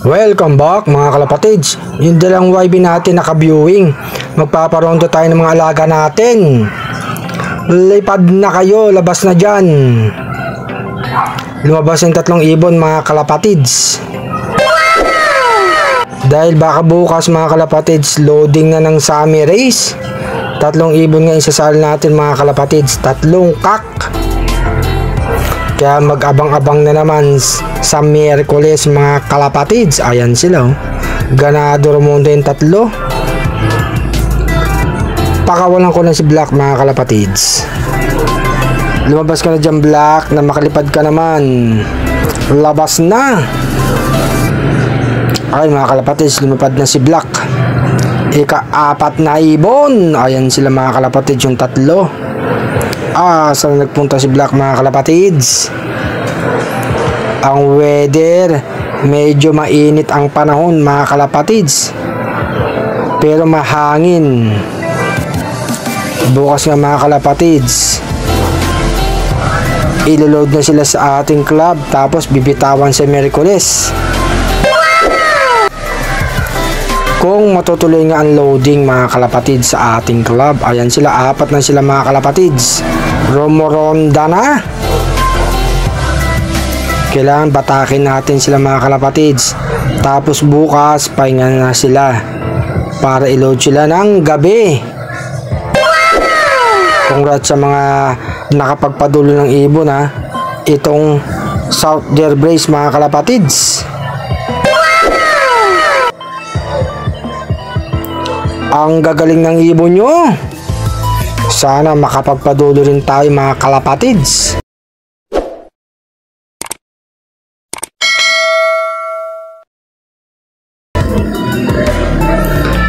Welcome back mga kalapatids. Yung dalang YB natin naka-viewing. Magpaparondo tayo ng mga alaga natin. Lipad na kayo, labas na dyan. Lumabas yung 3 ibon mga kalapatids. Dahil baka bukas mga kalapatids, loading na ng Sami Race. 3 ibon nga isasal natin mga kalapatids. 3 kak. Kaya mag-abang-abang na naman sa Miyerkules mga kalapatids. Ayan sila oh. Ganado Ramondo yung 3. Pakawalan ko lang si Black mga kalapatids. Lumabas ka na dyan Black, na makalipad ka naman. Labas na. Ay mga kalapatids, lumipad na si Black. Ika-4 na ibon. Ayan sila mga kalapatids yung 3. Saan nagpunta si Black mga kalapatids? Ang weather, medyo mainit ang panahon mga kalapatids, pero mahangin. Bukas nga mga kalapatids, iloload na sila sa ating club, tapos bibitawan sa Miyerkules. Kung matutuloy nga ang loading mga kalapatids sa ating club. Ayan sila, 4 na sila mga kalapatids. Romoronda na. Kailangan batakin natin sila mga kalapatids. Tapos bukas pahinga na sila para i-load sila ng gabi. Congrats sa mga nakapagpadulo ng ibon ha. Itong South Deer Brace mga kalapatids. Ang gagaling ng ibon nyo. Sana makapagpadulo rin tayo mga kalapatids.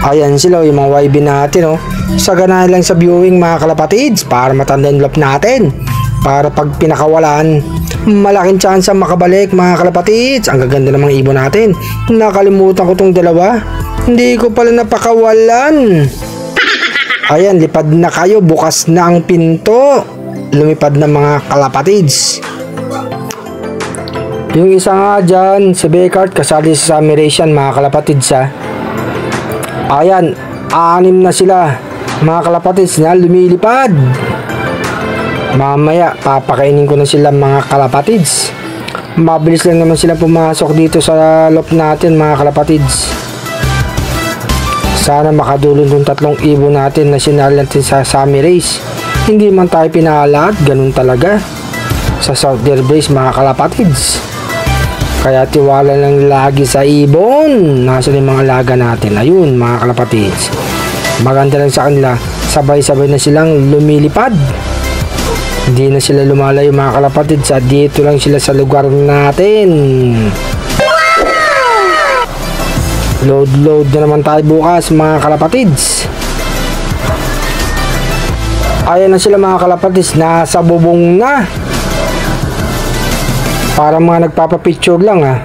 Ayan sila yung mga YB natin oh. Sagana lang sa viewing mga kalapatids para matanda yung lap natin. Para pag pinakawalan, malaking chance ang makabalik mga kalapatids. Ang gaganda ng mga ibon natin. Nakalimutan ko tong 2. Hindi ko pala napakawalan. Ayan, lipad na kayo. Bukas na ang pinto. Lumipad na mga kalapatids. Yung isa nga dyan, si Becart, kasali sa Sami Race yan, mga kalapatids ha. Ayan, 6 na sila mga kalapatids na lumilipad. Mamaya, papakainin ko na sila mga kalapatids. Mabilis lang naman sila pumasok dito sa loop natin mga kalapatids. Sana makadulong yung 3 ibon natin na sinali natin sa Sami Race. Hindi man tayo pinalat, ganun talaga sa South Deer Brace mga kalapatids. Kaya tiwala lang lagi sa ibon. Nasa yung mga alaga natin. Ayun mga kalapatids, maganda lang sa kanila, sabay-sabay na silang lumilipad. Hindi na sila lumalayo mga kalapatids. Dito lang sila sa lugar natin. Load na naman tayo bukas mga kalapatids. Ayan na sila mga kalapatids, nasa bubong na. Para mga nagpapapicture lang ha.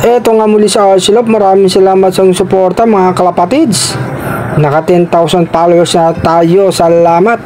Eto nga muli sa Arcelop. Maraming salamat sa suporta mga kalapatids. Naka 10,000 followers na tayo. Salamat.